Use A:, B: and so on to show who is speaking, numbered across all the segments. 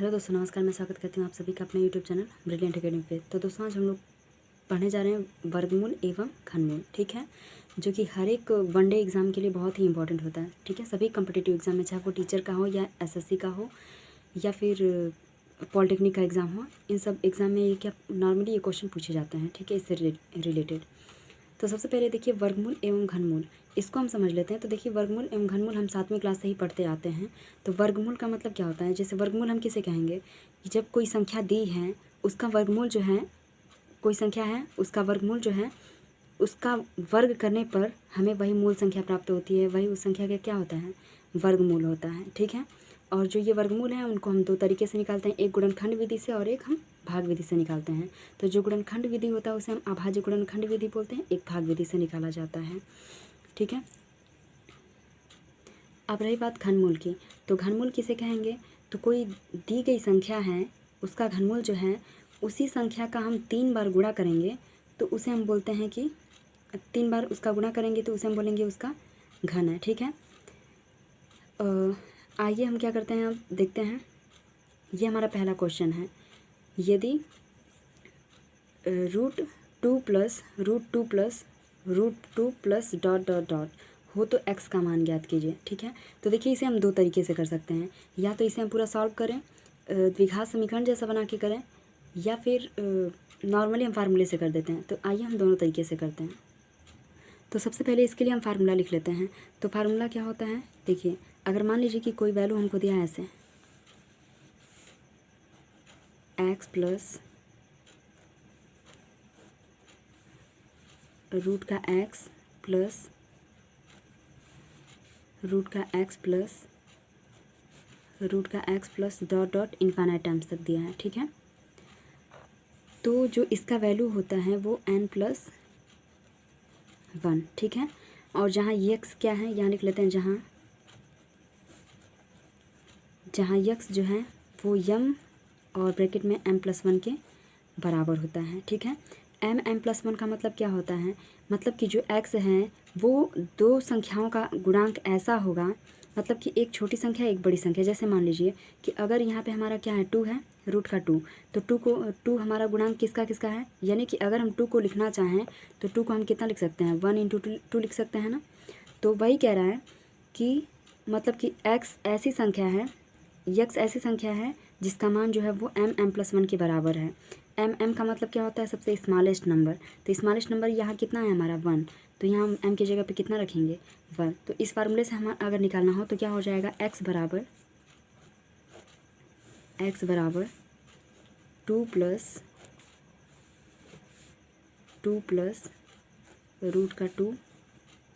A: Hello दोस्तों, नमस्कार। मैं स्वागत करती हूँ आप सभी का अपने यूट्यूब चैनल ब्रिलियंट एकेडमी पे। तो दोस्तों, आज हम लोग पढ़ने जा रहे हैं वर्गमूल एवं घनमूल, ठीक है, जो कि हर एक वनडे एग्ज़ाम के लिए बहुत ही इंपॉर्टेंट होता है, ठीक है। सभी कम्पिटिटिव एग्ज़ाम में, चाहे वो टीचर का हो या एसएससी का हो या फिर पॉलिटेक्निक का एग्ज़ाम हो, इन सब एग्ज़ाम में ये क्या नॉर्मली ये क्वेश्चन पूछे जाते हैं, ठीक है, इससे रिलेटेड। तो सबसे पहले देखिए वर्गमूल एवं घनमूल, इसको हम समझ लेते हैं। तो देखिए वर्गमूल एवं घनमूल हम 7वीं क्लास से ही पढ़ते आते हैं। तो वर्गमूल का मतलब क्या होता है? जैसे वर्गमूल हम किसे कहेंगे कि जब कोई संख्या दी है उसका वर्गमूल जो है, कोई संख्या है उसका वर्गमूल जो है उसका वर्ग करने पर हमें वही मूल संख्या प्राप्त होती है, वही उस संख्या का क्या होता है, वर्गमूल होता है, ठीक है। और जो ये वर्गमूल है उनको हम दो तरीके से निकालते हैं, एक गुणनखंड विधि से और एक हम भाग विधि से निकालते हैं। तो जो गुणनखंड विधि होता है उसे हम अभाज्य गुणनखंड विधि बोलते हैं, एक भाग विधि से निकाला जाता है, ठीक है। अब रही बात घनमूल की, तो घनमूल किसे कहेंगे? तो कोई दी गई संख्या है उसका घनमूल जो है उसी संख्या का हम 3 बार गुणा करेंगे तो उसे हम बोलते हैं कि 3 बार उसका गुणा करेंगे तो उसे हम बोलेंगे उसका घन है, ठीक है। आइए हम क्या करते हैं, अब देखते हैं। ये हमारा पहला क्वेश्चन है, यदि √2 + डॉट हो तो x का मान ज्ञात कीजिए, ठीक है। तो देखिए इसे हम दो तरीके से कर सकते हैं, या तो इसे हम पूरा सॉल्व करें, द्विघात समीकरण जैसा बना के करें, या फिर नॉर्मली हम फार्मूले से कर देते हैं। तो आइए हम दोनों तरीके से करते हैं। तो सबसे पहले इसके लिए हम फार्मूला लिख लेते हैं। तो फार्मूला क्या होता है, देखिए अगर मान लीजिए कि कोई वैल्यू हमको दिया है ऐसे x प्लस रूट का x प्लस रूट का x plus dot infinite times तक दिया है, ठीक है। तो जो इसका वैल्यू होता है वो n+1, ठीक है। और जहाँ x क्या है यहाँ लिख लेते हैं, जहाँ x जो है वो m और ब्रैकेट में m+1 के बराबर होता है, ठीक है। m+1 का मतलब क्या होता है, मतलब कि जो x है वो दो संख्याओं का गुणांक ऐसा होगा, मतलब कि एक छोटी संख्या एक बड़ी संख्या। जैसे मान लीजिए कि अगर यहाँ पे हमारा क्या है 2 है, रूट का 2, तो 2 हमारा गुणांक किसका किसका है, यानी कि अगर हम 2 को लिखना चाहें तो 2 को हम कितना लिख सकते हैं, 1 × 2 लिख सकते हैं ना। तो वही कह रहा है कि मतलब कि x ऐसी संख्या है जिसका मान जो है वो m+1 के बराबर है। m का मतलब क्या होता है, सबसे स्मॉलेस्ट नंबर। तो स्मॉलेस्ट नंबर यहाँ कितना है हमारा 1, तो यहाँ हम m की जगह पे कितना रखेंगे 1। तो इस फार्मूले से हम अगर निकालना हो तो क्या हो जाएगा, x बराबर 2 प्लस रूट का 2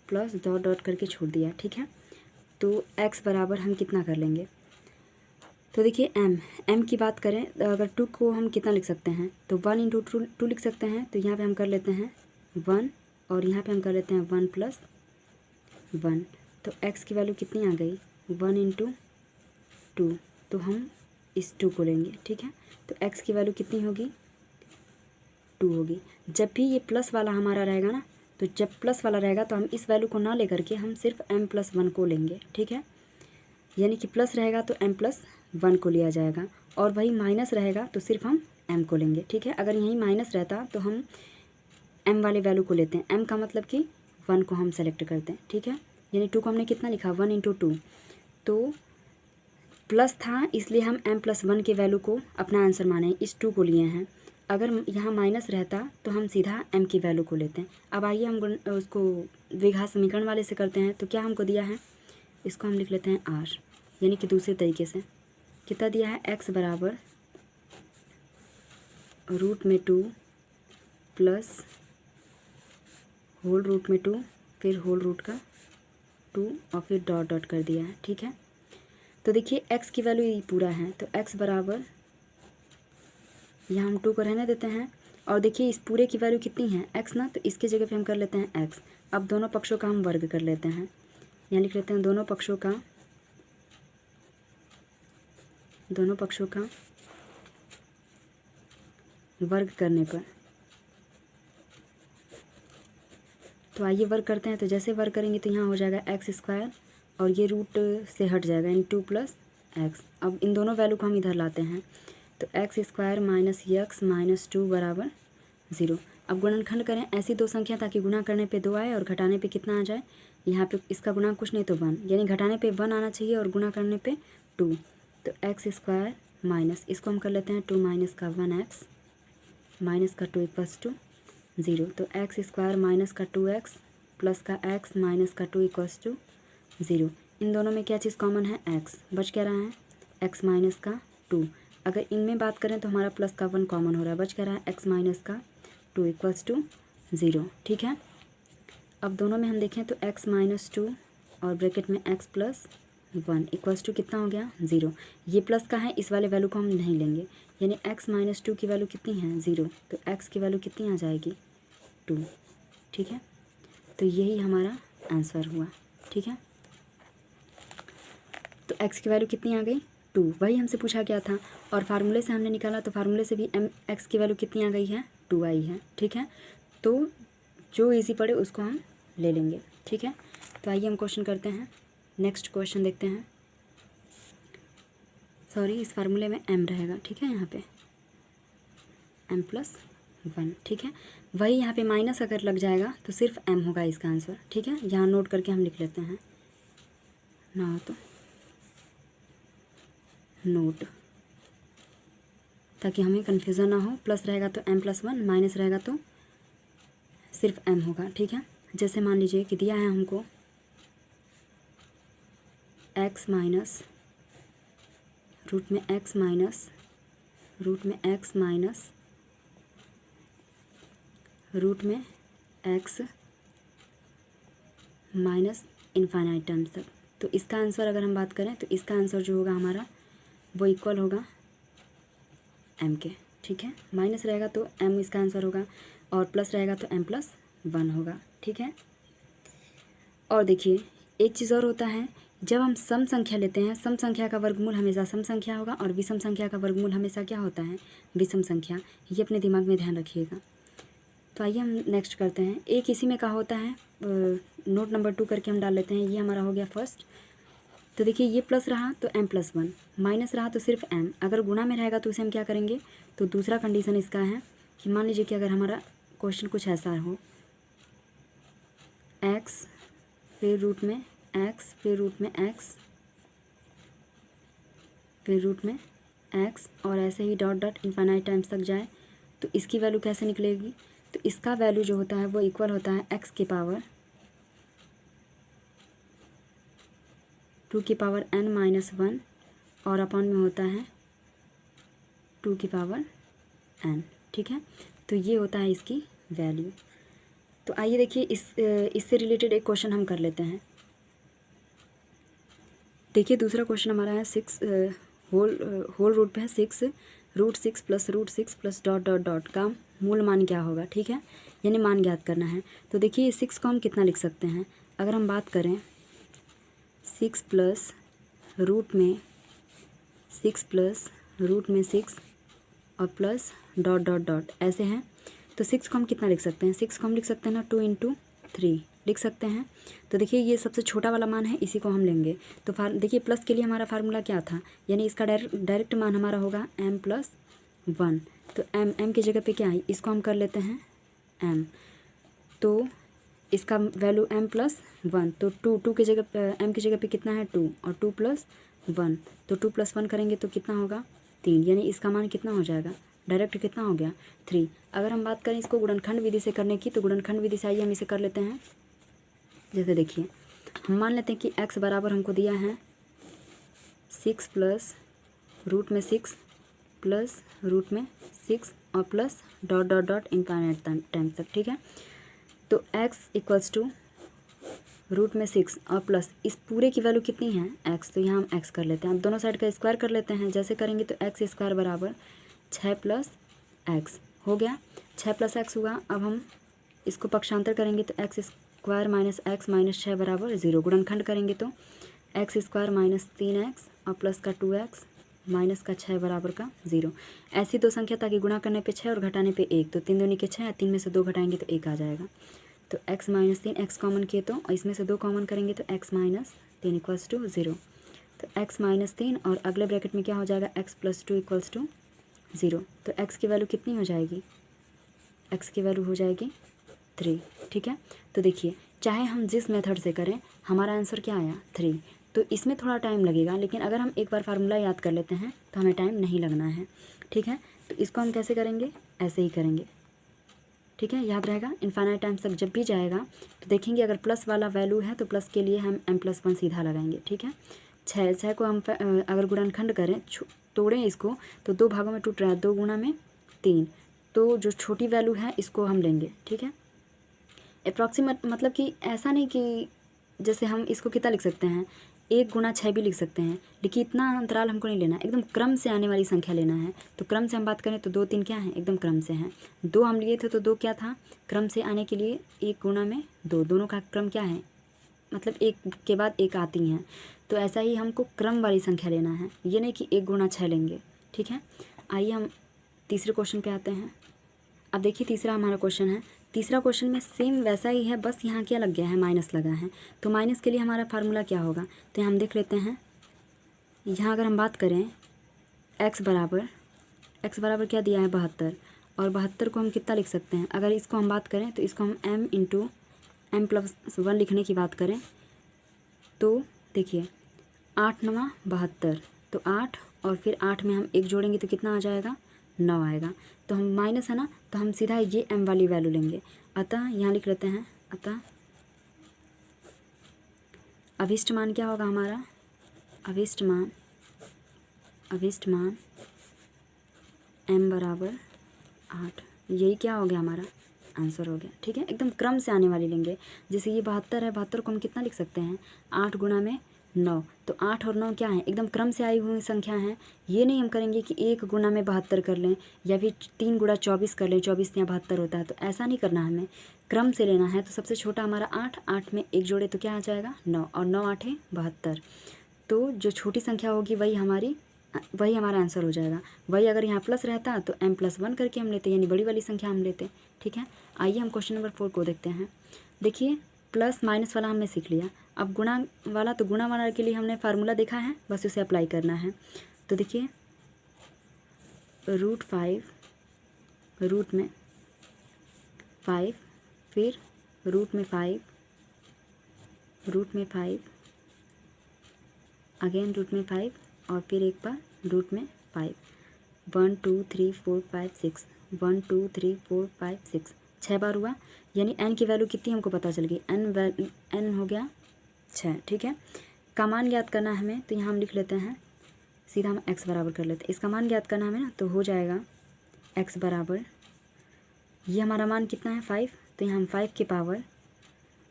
A: प्लस डॉट करके छोड़ दिया, ठीक है। तो x बराबर हम कितना कर लेंगे, तो देखिए m की बात करें, अगर 2 को हम कितना लिख सकते हैं, तो 1 × 2 लिख सकते हैं। तो यहाँ पे हम कर लेते हैं 1 और यहाँ पे हम कर लेते हैं 1 + 1। तो x की वैल्यू कितनी आ गई, 1 × 2, तो हम इस 2 को लेंगे, ठीक है। तो x की वैल्यू कितनी होगी, 2 होगी। जब भी ये प्लस वाला हमारा रहेगा ना, तो जब प्लस वाला रहेगा तो हम इस वैल्यू को ना लेकर के हम सिर्फ m+1 को लेंगे, ठीक है। यानी कि प्लस रहेगा तो m+1 को लिया जाएगा, और वही माइनस रहेगा तो सिर्फ हम m को लेंगे, ठीक है। अगर यहीं माइनस रहता तो हम m वाले वैल्यू को लेते हैं, m का मतलब कि 1 को हम सेलेक्ट करते हैं, ठीक है। यानी 2 को हमने कितना लिखा, 1 × 2, तो प्लस था इसलिए हम m+1 के वैल्यू को अपना आंसर माने, इस 2 को लिए हैं। अगर यहाँ माइनस रहता तो हम सीधा m की वैल्यू को लेते हैं। अब आइए हम उसको द्विघात समीकरण वाले से करते हैं। तो क्या हमको दिया है, इसको हम लिख लेते हैं r, यानी कि दूसरे तरीके से कितना दिया है, x बराबर √2 प्लस होल रूट में 2, फिर होल रूट का 2 और फिर डॉट कर दिया है, ठीक है। तो देखिए x की वैल्यू ये पूरा है, तो x बराबर यहाँ हम 2 को रहने देते हैं, और देखिए इस पूरे की वैल्यू कितनी है x ना, तो इसके जगह पे हम कर लेते हैं x। अब दोनों पक्षों का हम वर्ग कर लेते हैं, यहाँ लिख लेते हैं दोनों पक्षों का वर्ग करने पर। तो आइए वर्ग करते हैं। तो जैसे वर्ग करेंगे तो यहाँ हो जाएगा x² और ये रूट से हट जाएगा, यानी 2 + एक्स। अब इन दोनों वैल्यू को हम इधर लाते हैं, तो x square minus x minus 2 बराबर 0। अब गुणनखंड करें ऐसी दो संख्या ताकि गुणा करने पे 2 आए और घटाने पे कितना आ जाए, यहाँ पे इसका गुणा कुछ नहीं तो 1, यानी घटाने पे 1 आना चाहिए और गुणा करने पे 2। तो एक्स स्क्वायर माइनस, इसको हम कर लेते हैं 2 माइनस का 1x माइनस का 2 इक्वल्स टू 0। तो एक्स स्क्वायर माइनस का 2x प्लस का x माइनस का 2 इक्वल्स टू 0। इन दोनों में क्या चीज़ कॉमन है, x। बच क्या रहा है, x माइनस का 2। अगर इनमें बात करें तो हमारा प्लस का 1 कॉमन हो रहा है, बच क्या रहा है x माइनस का 2 इक्वल्स टू 0। ठीक है, अब दोनों में हम देखें तो x माइनस 2 और ब्रैकेट में x प्लस 1 इक्वल्स टू कितना हो गया, 0। ये प्लस का है, इस वाले वैल्यू को हम नहीं लेंगे, यानी x माइनस 2 की वैल्यू कितनी है, 0। तो x की वैल्यू कितनी आ जाएगी, 2। ठीक है, तो यही हमारा आंसर हुआ। ठीक है, तो x की वैल्यू कितनी आ गई, 2। वही हमसे पूछा गया था और फार्मूले से हमने निकाला, तो फार्मूले से भी x की वैल्यू कितनी आ गई है, 2 आई है। ठीक है, तो जो इजी पड़े उसको हम ले लेंगे। ठीक है, तो आइए हम क्वेश्चन करते हैं, नेक्स्ट क्वेश्चन देखते हैं। सॉरी, इस फार्मूले में m रहेगा। ठीक है, यहाँ पे m प्लस 1। ठीक है, वही यहाँ पे माइनस अगर लग जाएगा तो सिर्फ m होगा इसका आंसर। ठीक है, यहाँ नोट करके हम लिख लेते हैं, ना हो तो नोट, ताकि हमें कन्फ्यूज़न ना हो। प्लस रहेगा तो m प्लस 1, माइनस रहेगा तो सिर्फ m होगा। ठीक है, जैसे मान लीजिए कि दिया है हमको x माइनस रूट में x माइनस रूट में x माइनस रूट में x माइनस इनफाइनाइट टर्म्स तक। तो इसका आंसर अगर हम बात करें तो इसका आंसर जो होगा हमारा वो इक्वल होगा m के। ठीक है, माइनस रहेगा तो m इसका आंसर होगा और प्लस रहेगा तो m प्लस 1 होगा। ठीक है, और देखिए एक चीज़ और होता है, जब हम सम संख्या लेते हैं, सम संख्या का वर्गमूल हमेशा सम संख्या होगा और विषम संख्या का वर्गमूल हमेशा क्या होता है, विषम संख्या। ये अपने दिमाग में ध्यान रखिएगा। तो आइए हम नेक्स्ट करते हैं। एक इसी में कहा होता है, नोट नंबर 2 करके हम डाल लेते हैं। ये हमारा हो गया फर्स्ट। तो देखिए ये प्लस रहा तो m प्लस 1, माइनस रहा तो सिर्फ m। अगर गुणा में रहेगा तो उसे हम क्या करेंगे, तो दूसरा कंडीशन इसका है कि मान लीजिए कि अगर हमारा क्वेश्चन कुछ ऐसा हो, x फिर रूट में x फिर रूट में x फिर रूट में x और ऐसे ही डॉट डॉट इनफाइनाइट टाइम्स तक जाए, तो इसकी वैल्यू कैसे निकलेगी, तो इसका वैल्यू जो होता है वो इक्वल होता है x की पावर 2 की पावर n माइनस 1 और अपॉन में होता है 2 की पावर n। ठीक है, तो ये होता है इसकी वैल्यू। तो आइए देखिए इससे रिलेटेड एक क्वेश्चन हम कर लेते हैं। देखिए दूसरा क्वेश्चन हमारा है 6 होल रूट पे है 6 root 6 plus dot dot dot का मूल मान क्या होगा। ठीक है, यानी मान ज्ञात करना है। तो देखिए 6 को हम कितना लिख सकते हैं, अगर हम बात करें 6 प्लस रूट में 6 और प्लस डॉट डॉट डॉट ऐसे हैं, तो 6 को हम कितना लिख सकते हैं, 6 को हम लिख सकते हैं ना 2 इंटू 3 लिख सकते हैं। तो देखिए ये सबसे छोटा वाला मान है, इसी को हम लेंगे। तो देखिए प्लस के लिए हमारा फार्मूला क्या था, यानी इसका डायरेक्ट मान हमारा होगा m प्लस 1। तो m की जगह पे क्या है, इसको हम कर लेते हैं m, तो इसका वैल्यू m प्लस 1, तो 2 की जगह m की जगह पे कितना है 2 और 2 प्लस 1, तो 2 प्लस 1 करेंगे तो कितना होगा 3, यानी इसका मान कितना हो जाएगा, डायरेक्ट कितना हो गया 3। अगर हम बात करें इसको गुणनखंड विधि से करने की, तो गुणनखंड विधि से आइए हम इसे कर लेते हैं। जैसे देखिए हम मान लेते हैं कि x बराबर हमको दिया है 6 प्लस रूट में 6 प्लस रूट में 6 और plus dot dot dot infinite time तक। ठीक है, तो x इक्वल्स टू रूट में 6 और प्लस इस पूरे की वैल्यू कितनी है x, तो यहाँ हम x कर लेते हैं। अब दोनों साइड का स्क्वायर कर लेते हैं, जैसे करेंगे तो x स्क्वायर बराबर 6 प्लस x हो गया, 6 प्लस x हुआ। अब हम इसको पक्षांतर करेंगे तो x square minus x minus 6 बराबर 0। गुणनखंड करेंगे तो x स्क्वायर माइनस 3x और प्लस का 2x माइनस का 6 बराबर का 0। ऐसी दो संख्या ताकि गुणा करने पे 6 और घटाने पे 1, तो 3 दूनी के 6, 3 में से 2 घटाएंगे तो 1 आ जाएगा। तो x माइनस 3 x कॉमन किए तो इसमें से 2 कॉमन करेंगे तो x माइनस 3 इक्वल्स टू 0। तो x -3 और अगले ब्रैकेट में क्या हो जाएगा x + 2 = 0। तो x की वैल्यू कितनी हो जाएगी, x की वैल्यू हो जाएगी 3। ठीक है, तो देखिए चाहे हम जिस मेथड से करें हमारा आंसर क्या आया 3। तो इसमें थोड़ा टाइम लगेगा, लेकिन अगर हम एक बार फार्मूला याद कर लेते हैं तो हमें टाइम नहीं लगना है। ठीक है, तो इसको हम कैसे करेंगे, ऐसे ही करेंगे। ठीक है, याद रहेगा। इनफाइनाइट टाइम्स तक जब भी जाएगा तो देखेंगे अगर प्लस वाला वैल्यू है तो प्लस के लिए हम m+1 सीधा लगाएंगे। ठीक है, 6 को हम अगर गुणनखंड करें, तोड़ें इसको, तो 2 भागों में टूट रहा है, 2 गुणा में 3। तो जो छोटी वैल्यू है इसको हम लेंगे। ठीक है, अप्रॉक्सीमेट मतलब कि ऐसा नहीं कि जैसे हम इसको कितना लिख सकते हैं, 1 × 6 भी लिख सकते हैं, लेकिन इतना अंतराल हमको नहीं लेना, एकदम क्रम से आने वाली संख्या लेना है। तो क्रम से हम बात करें तो 2 3 क्या है, एकदम क्रम से हैं। 2 हम लिए थे तो 2 क्या था, क्रम से आने के लिए 1 गुणा में 2, दोनों का क्रम क्या है, मतलब एक के बाद एक आती हैं। तो ऐसा ही हमको क्रम वाली संख्या लेना है, ये नहीं कि 1 × 6 लेंगे। ठीक है, आइए हम तीसरे क्वेश्चन पे आते हैं। अब देखिए तीसरा हमारा क्वेश्चन है। तीसरा क्वेश्चन में सेम वैसा ही है, बस यहाँ क्या लग गया है, माइनस लगा है। तो माइनस के लिए हमारा फार्मूला क्या होगा, तो यहाँ हम देख लेते हैं। यहाँ अगर हम बात करें x बराबर क्या दिया है 72, और 72 को हम कितना लिख सकते हैं, अगर इसको हम बात करें तो इसको हम m × m+1 लिखने की बात करें तो देखिए 8 × 9 = 72, तो 8 और फिर 8 में हम 1 जोड़ेंगे तो कितना आ जाएगा, 9 आएगा। तो हम माइनस है ना, तो हम सीधा ये m वाली वैल्यू लेंगे। अतः यहाँ लिख लेते हैं, अतः अभिष्ट मान क्या होगा हमारा, अभिष्ट मान m = 8। यही क्या हो गया, हमारा आंसर हो गया। ठीक है, एकदम क्रम से आने वाली लेंगे। जैसे ये 72 है, 72 को हम कितना लिख सकते हैं, 8 गुणा में 9। तो 8 और 9 क्या है, एकदम क्रम से आई हुई संख्या है। ये नहीं हम करेंगे कि 1 गुणा में 72 कर लें या फिर 3 गुणा 24 कर लें, 24 या 72 होता है, तो ऐसा नहीं करना, हमें क्रम से लेना है। तो सबसे छोटा हमारा 8, 8 में 1 जोड़े तो क्या आ जाएगा 9, और 9 8 72। तो जो छोटी संख्या होगी वही हमारा आंसर हो जाएगा। वही अगर यहाँ प्लस रहता तो m+1 करके हम लेते, यानी बड़ी वाली संख्या हम लेते। ठीक है, आइए हम क्वेश्चन नंबर 4 को देखते हैं। देखिए प्लस माइनस वाला हमने सीख लिया, अब गुणा वाला, तो गुणा वाला के लिए हमने फार्मूला देखा है, बस उसे अप्लाई करना है। तो देखिए √5 रूट में 5, फिर रूट में 5 अगेन रूट में 5 और फिर एक बार रूट में 5। 1 2 3 4 5 6 1 2 3 4 5 6 6 बार हुआ, यानी n की वैल्यू कितनी हमको पता चल गई, n हो गया 6। ठीक है, का मान ज्ञात करना है हमें, तो यहाँ हम लिख लेते हैं, सीधा हम x बराबर कर लेते हैं। इसका मान ज्ञात करना हमें ना, तो हो जाएगा x बराबर, ये हमारा मान कितना है 5, तो यहाँ हम 5 की पावर,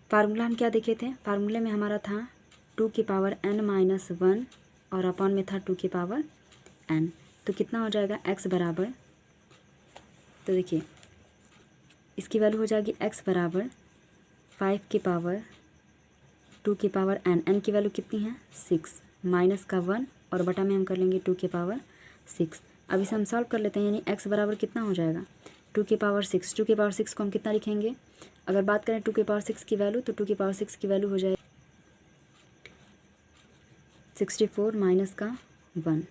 A: फार्मूला हम क्या देखे थे, फार्मूले में हमारा था 2 की पावर n-1 और अपॉन में था 2 की पावर n। तो कितना हो जाएगा x बराबर, तो देखिए इसकी वैल्यू हो जाएगी x बराबर 5 की पावर 2 की पावर n। n की वैल्यू कितनी है 6, माइनस का 1 और बटा में हम कर लेंगे 2 की पावर 6। अब इसे हम सॉल्व कर लेते हैं, यानी x बराबर कितना हो जाएगा 2 की पावर 6। 2 की पावर 6 को हम कितना लिखेंगे, अगर बात करें 2 की पावर 6 की वैल्यू, तो 2 की पावर 6 की वैल्यू हो जाएगी 64 माइनस का 1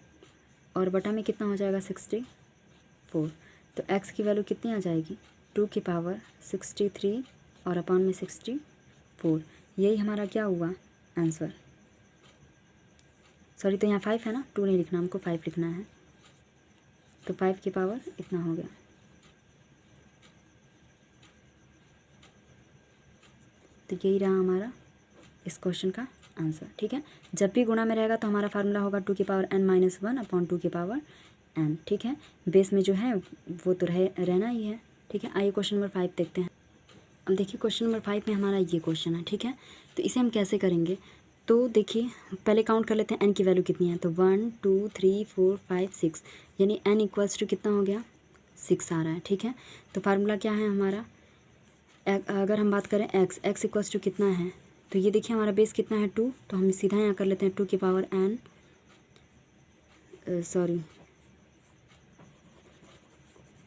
A: और बटा में कितना हो जाएगा 64। तो x की वैल्यू कितनी आ जाएगी 2 की पावर 63 और अपॉन में 64। यही हमारा क्या हुआ आंसर, सॉरी तो यहाँ 5 है ना, 2 नहीं लिखना, हमको 5 लिखना है। तो 5 की पावर इतना हो गया। तो यही रहा हमारा इस क्वेश्चन का आंसर। ठीक है, जब भी गुणा में रहेगा तो हमारा फार्मूला होगा 2 की पावर n-1 अपॉन 2 की पावर n। ठीक है, बेस में जो है वो तो रहना ही है। ठीक है, आइए क्वेश्चन नंबर 5 देखते हैं। अब देखिए क्वेश्चन नंबर 5 में हमारा ये क्वेश्चन है। ठीक है, तो इसे हम कैसे करेंगे, तो देखिए पहले काउंट कर लेते हैं n की वैल्यू कितनी है, तो 1 2 3 4 5 6, यानी n = कितना हो गया 6 आ रहा है। ठीक है, तो फार्मूला क्या है हमारा, अगर हम बात करें x = कितना है, तो ये देखिए हमारा बेस कितना है 2, तो हम सीधा यहाँ कर लेते हैं 2 की पावर n,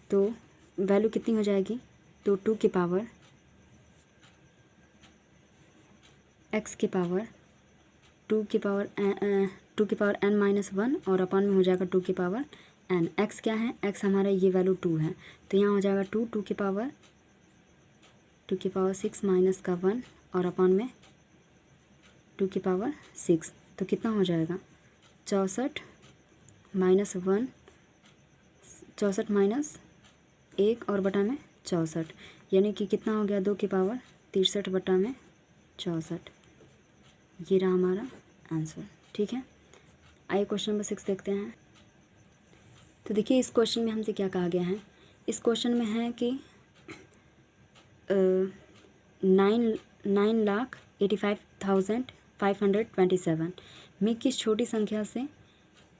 A: तो वैल्यू कितनी हो जाएगी, तो 2 की पावर x की पावर 2 की पावर टू की पावर n माइनस 1 और अपॉन में हो जाएगा टू की पावर n। x क्या है, x हमारा ये वैल्यू 2 है, तो यहाँ हो जाएगा टू की पावर 6 माइनस का 1 और अपॉन में टू की पावर 6, तो कितना हो जाएगा 64 माइनस 1, 64 माइनस 1 और बटा में 64, यानी कि कितना हो गया 2 की पावर 63 बटा में 64। ये रहा हमारा आंसर। ठीक है, आइए क्वेश्चन नंबर 6 देखते हैं। तो देखिए इस क्वेश्चन में हमसे क्या कहा गया है। इस क्वेश्चन में है कि 9,85,527 में किस छोटी संख्या से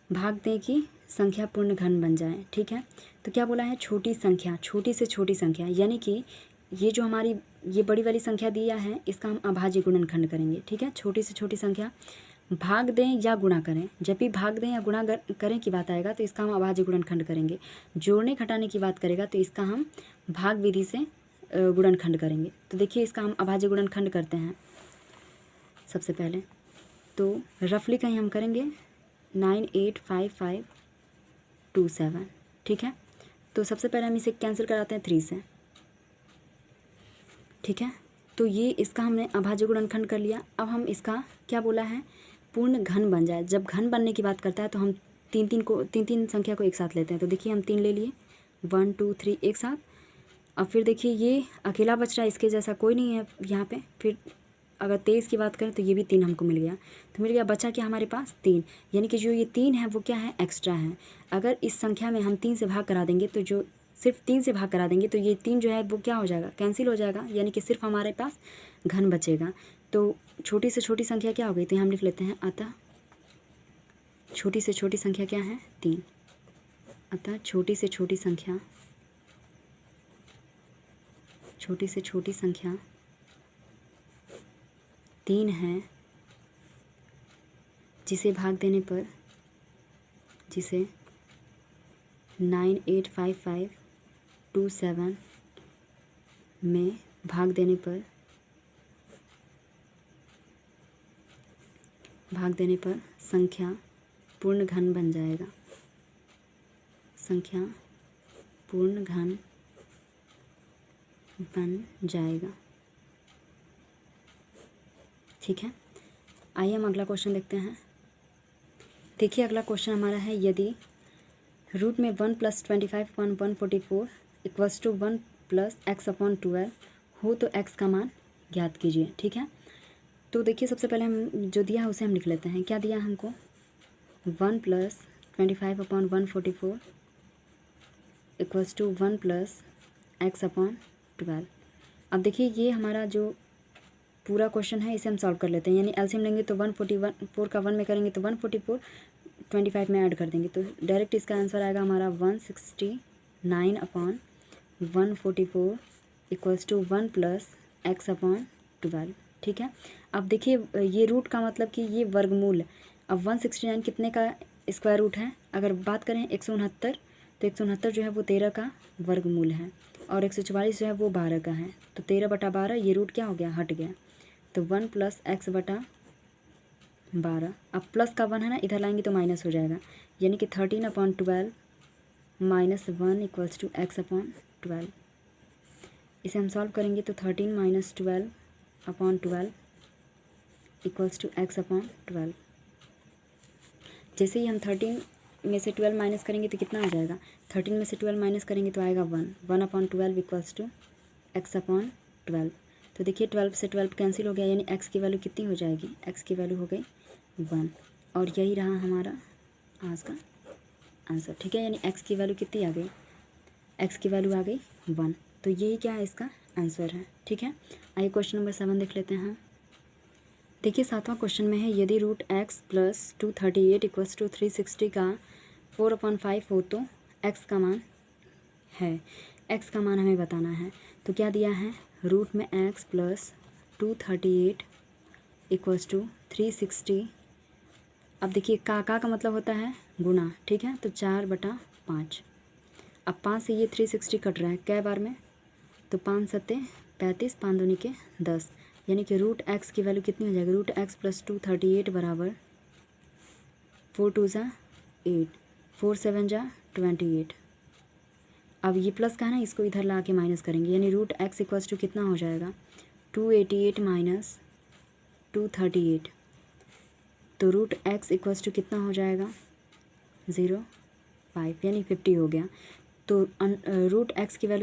A: भाग दें कि संख्या पूर्ण घन बन जाए। ठीक है, तो क्या बोला है, छोटी संख्या, छोटी से छोटी संख्या, यानी कि ये जो हमारी ये बड़ी वाली संख्या दिया है इसका हम अभाज्य गुणनखंड करेंगे। ठीक है, छोटी से छोटी संख्या भाग दें या गुणा करें, जब भी भाग दें या गुणा करें की बात आएगा तो इसका हम अभाज्य गुणनखंड करेंगे। जोड़ने घटाने की बात करेगा तो इसका हम भाग विधि से गुणनखंड करेंगे। तो देखिए इसका हम अभाज्य गुणनखंड करते हैं। सबसे पहले तो रफली कहीं हम करेंगे 985527। ठीक है, तो सबसे पहले हम इसे कैंसिल कराते हैं 3 से। ठीक है, तो ये इसका हमने अभाज्य गुणनखंड कर लिया। अब हम इसका क्या बोला है, पूर्ण घन बन जाए। जब घन बनने की बात करता है तो हम तीन संख्या को एक साथ लेते हैं। तो देखिए हम 3 ले लिए, 1 2 3 एक साथ। अब फिर देखिए ये अकेला बच रहा है, इसके जैसा कोई नहीं है यहाँ पे। फिर अगर 23 की बात करें तो ये भी 3 हमको मिल गया। तो मिल गया, बचा क्या हमारे पास 3, यानी कि जो ये 3 है वो क्या है, एक्स्ट्रा है। अगर इस संख्या में हम 3 से भाग करा देंगे तो जो सिर्फ 3 से भाग करा देंगे तो ये 3 जो है वो क्या हो जाएगा, कैंसिल हो जाएगा, यानी कि सिर्फ हमारे पास घन बचेगा। तो छोटी से छोटी संख्या क्या हो गई, तो हम लिख लेते हैं अतः छोटी से छोटी संख्या क्या है 3। अतः छोटी से छोटी संख्या 3 है, जिसे भाग देने पर 985527 में भाग देने पर संख्या पूर्ण घन बन जाएगा। संख्या पूर्ण घन बन जाएगा। ठीक है, आइए हम अगला क्वेश्चन देखते हैं। देखिए अगला क्वेश्चन हमारा है, यदि रूट में 1 + 25/144 इक्वल्स टू 1 + x/12 हो तो x का मान ज्ञात कीजिए। ठीक है, तो देखिए सबसे पहले हम जो दिया है उसे हम लिख लेते हैं। क्या दिया हमको, 1 + 25/144 इक्वल्स टू 1 + x/12। अब देखिए ये हमारा जो पूरा क्वेश्चन है इसे हम सॉल्व कर लेते हैं, यानी एलसीएम लेंगे तो 144 का 1 में करेंगे तो 144, 25 में ऐड कर देंगे तो डायरेक्ट इसका आंसर आएगा हमारा 169/144 इक्वल्स टू 1 + x/12। ठीक है, अब देखिए ये रूट का मतलब कि ये वर्गमूल। अब 169 कितने का स्क्वायर रूट है, अगर बात करें 169, तो 169 जो है वो 13 का वर्गमूल है और 144 जो है वो 12 का है। तो 13/12 ये रूट क्या हो गया, हट गया। तो 1 + x/12। अब प्लस का 1 है ना, इधर लाएंगे तो माइनस हो जाएगा, यानी कि 13/12 - 1 इक्वल्स टू x/12। इसे हम सॉल्व करेंगे तो 13 - 12/12 इक्वल्स टू x/12। जैसे ही हम 13 में से 12 माइनस करेंगे तो कितना आ जाएगा, 13 में से 12 माइनस करेंगे तो आएगा 1/12 इक्वल्स टू x/12। तो देखिए 12 से 12 कैंसिल हो गया, यानी x की वैल्यू कितनी हो जाएगी, x की वैल्यू हो गई 1। और यही रहा हमारा आज का आंसर। ठीक है, यानी x की वैल्यू कितनी आ गई, x की वैल्यू आ गई 1। तो यही क्या है, इसका आंसर है। ठीक है, आइए क्वेश्चन नंबर 7 देख लेते हैं। देखिए 7वां क्वेश्चन में है, यदि रूट x + 238 इक्वल्स टू 360 का 4/5 हो तो x का मान है। x का मान हमें बताना है। तो क्या दिया है, रूट में x + 238 इक्वल्स टू 360। अब देखिए का मतलब होता है गुना। ठीक है, तो 4/5। अब 5 से ये 360 कट रहा है कै बार में, तो 5 × 7 = 35, 5 दूनी के 10, यानी कि रूट x की वैल्यू कितनी हो जाएगी, रूट x + 238 बराबर 4 2 ज़ा 8, 4 7 जा 28। अब ये प्लस का है ना, इसको इधर ला के माइनस करेंगे, यानी रूट एक्स इक्वल्स टू कितना हो जाएगा 288 माइनस 238। तो रूट एक्स इक्वल्स टू कितना हो जाएगा 0 5, यानी 50 हो गया। तो रूट एक्स की वैल्यू